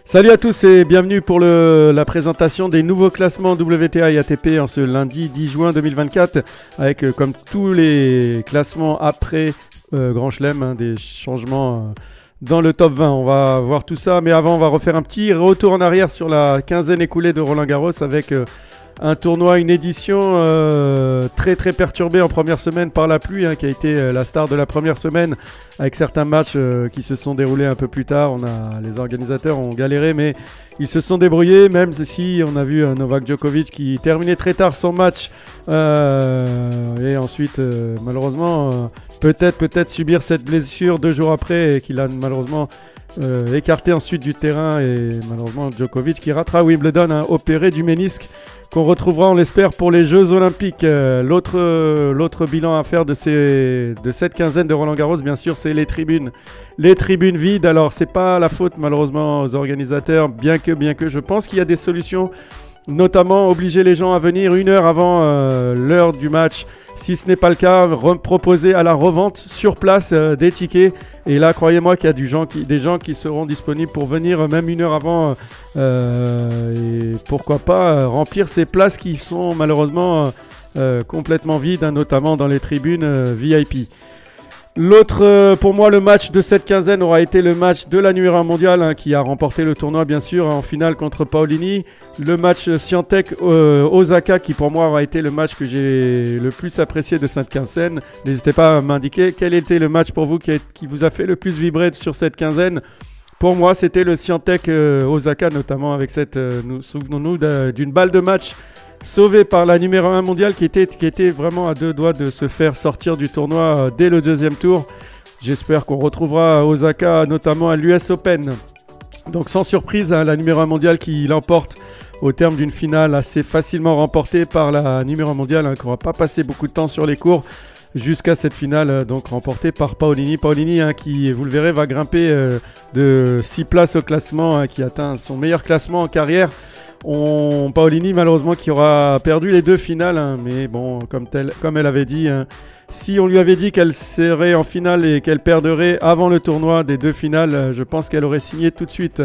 Salut à tous et bienvenue pour la présentation des nouveaux classements WTA et ATP en ce lundi 10 juin 2024 avec comme tous les classements après Grand Chelem, des changements dans le top 20. On va voir tout ça, mais avant on va refaire un petit retour en arrière sur la quinzaine écoulée de Roland Garros avec un tournoi, une édition très perturbée en première semaine par la pluie, qui a été la star de la première semaine avec certains matchs qui se sont déroulés un peu plus tard. Les organisateurs ont galéré, mais ils se sont débrouillés, même si on a vu Novak Djokovic qui terminait très tard son match et ensuite malheureusement peut-être subir cette blessure 2 jours après et qu'il a malheureusement écarté ensuite du terrain, et malheureusement Djokovic qui ratera Wimbledon, opéré du ménisque, qu'on retrouvera, on l'espère, pour les Jeux Olympiques. L'autre bilan à faire de cette quinzaine de Roland Garros, bien sûr, c'est les tribunes. Les tribunes vides. Alors, c'est pas la faute, malheureusement, aux organisateurs, bien que je pense qu'il y a des solutions, notamment obliger les gens à venir 1 heure avant l'heure du match. Si ce n'est pas le cas, proposer à la revente sur place des tickets. Et là, croyez-moi qu'il y a des gens qui seront disponibles pour venir même 1 heure avant. Et pourquoi pas remplir ces places qui sont malheureusement complètement vides, notamment dans les tribunes VIP. L'autre, pour moi, le match de cette quinzaine aura été le match de la numéro 1 mondiale, qui a remporté le tournoi, bien sûr, en finale contre Paolini. Le match Swiatek-Osaka, qui pour moi aura été le match que j'ai le plus apprécié de cette quinzaine. N'hésitez pas à m'indiquer quel était le match pour vous qui vous a fait le plus vibrer sur cette quinzaine. Pour moi, c'était le Swiatek-Osaka, notamment avec souvenons-nous d'une balle de match sauvé par la numéro 1 mondiale qui était vraiment à 2 doigts de se faire sortir du tournoi dès le 2e tour. J'espère qu'on retrouvera Osaka notamment à l'US Open. Donc sans surprise, la numéro 1 mondiale qui l'emporte au terme d'une finale assez facilement remportée par la numéro 1 mondiale, qui n'aura pas passé beaucoup de temps sur les cours jusqu'à cette finale, donc remportée par Paolini. Paolini, qui, vous le verrez, va grimper de 6 places au classement, qui atteint son meilleur classement en carrière. Paolini, malheureusement, qui aura perdu les 2 finales, mais bon, comme elle avait dit, si on lui avait dit qu'elle serait en finale et qu'elle perdrait avant le tournoi des 2 finales, je pense qu'elle aurait signé tout de suite.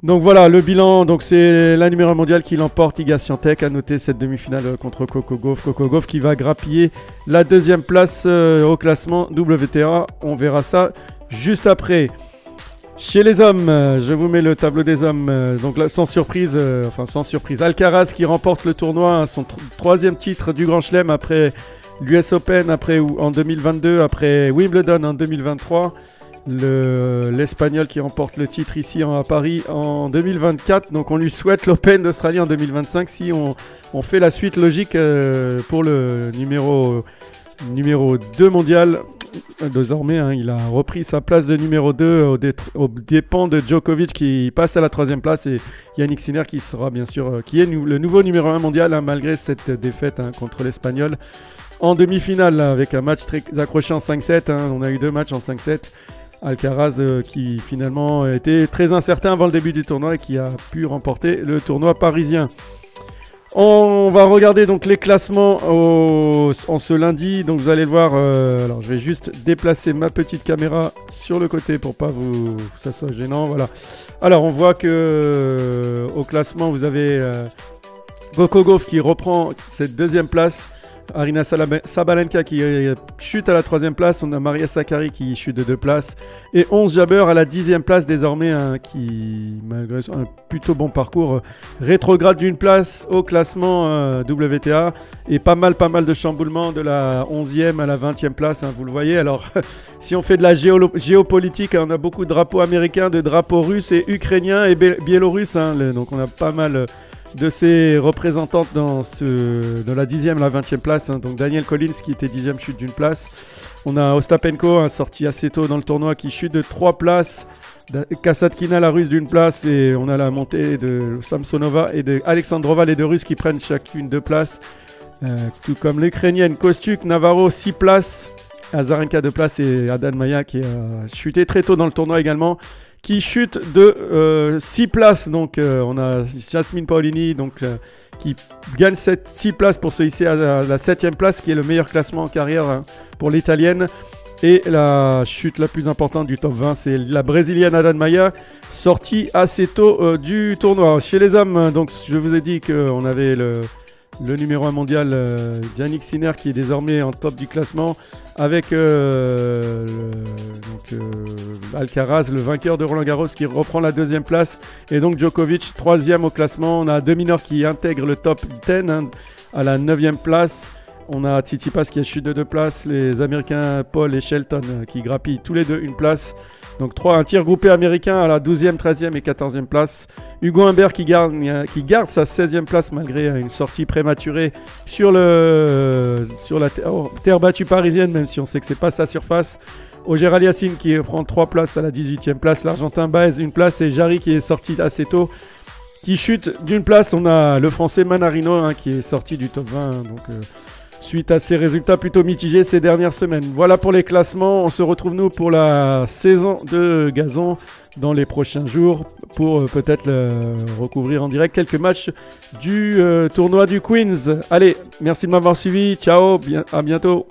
Donc voilà, le bilan, donc c'est la numéro 1 mondiale qui l'emporte, Iga Swiatek. À noter cette demi-finale contre Coco Gauff. Coco Gauff qui va grappiller la 2e place au classement WTA. On verra ça juste après. Chez les hommes, je vous mets le tableau des hommes. Donc là, sans surprise, Alcaraz qui remporte le tournoi, son 3e titre du Grand Chelem après l'US Open en 2022, après Wimbledon en 2023. L'Espagnol qui remporte le titre ici à Paris en 2024. Donc on lui souhaite l'Open d'Australie en 2025 si on fait la suite logique pour le numéro 2 mondial. Désormais, il a repris sa place de numéro 2 aux dépens de Djokovic qui passe à la 3e place, et Yannick Sinner qui sera bien sûr qui est le nouveau numéro 1 mondial, malgré cette défaite contre l'Espagnol en demi-finale avec un match très accroché en 5-7. On a eu 2 matchs en 5-7. Alcaraz qui finalement était très incertain avant le début du tournoi et qui a pu remporter le tournoi parisien. On va regarder donc les classements en ce lundi. Donc vous allez le voir. Alors je vais juste déplacer ma petite caméra sur le côté pour pas que ça soit gênant. Voilà. Alors on voit que au classement vous avez Coco Gauff qui reprend cette 2e place. Aryna Sabalenka qui chute à la 3e place. On a Maria Sakkari qui chute de 2 places. Et Ons Jabeur à la 10e place désormais, qui, malgré un plutôt bon parcours, rétrograde d'une place au classement WTA. Et pas mal de chamboulements de la 11e à la 20e place, vous le voyez. Alors, si on fait de la géopolitique, on a beaucoup de drapeaux américains, de drapeaux russes et ukrainiens et biélorusses. Donc on a pas mal de ses représentantes dans la 10e à la 20e place. Donc Daniel Collins qui était 10e chute d'une place. On a Ostapenko sorti assez tôt dans le tournoi qui chute de 3 places. Kasatkina la russe d'une place, et on a la montée de Samsonova et de Alexandrova, les 2 russes qui prennent chacune 2 places. Tout comme l'Ukrainienne Kostyuk, Navarro 6 places. Azarenka 2 places, et Adan Maya qui a chuté très tôt dans le tournoi également, qui chute de 6 places. Donc on a Jasmine Paolini qui gagne 6 places pour se hisser à la 7e place, qui est le meilleur classement en carrière pour l'italienne. Et la chute la plus importante du top 20, c'est la brésilienne Adan Maia, sortie assez tôt du tournoi. Chez les hommes, donc je vous ai dit qu'on avait le numéro 1 mondial, Yannick Sinner, qui est désormais en top du classement, avec Alcaraz, le vainqueur de Roland Garros, qui reprend la 2e place, et donc Djokovic, 3e au classement. On a deux mineurs qui intègrent le top 10 à la 9e place. On a Tsitsipas qui a chuté de 2 places, les Américains Paul et Shelton qui grappillent tous les deux une place. Donc un tir groupé américain à la 12e, 13e et 14e place. Hugo Humbert qui garde sa 16e place malgré une sortie prématurée sur la terre battue parisienne, même si on sait que c'est pas sa surface. Auger Aliassime qui prend 3 places à la 18e place. L'Argentin Baez une place et Jarry qui est sorti assez tôt, qui chute d'une place. On a le Français Manarino qui est sorti du top 20. Suite à ces résultats plutôt mitigés ces dernières semaines. Voilà pour les classements. On se retrouve nous pour la saison de gazon dans les prochains jours pour peut-être recouvrir en direct quelques matchs du tournoi du Queens. Allez, merci de m'avoir suivi. Ciao, à bientôt.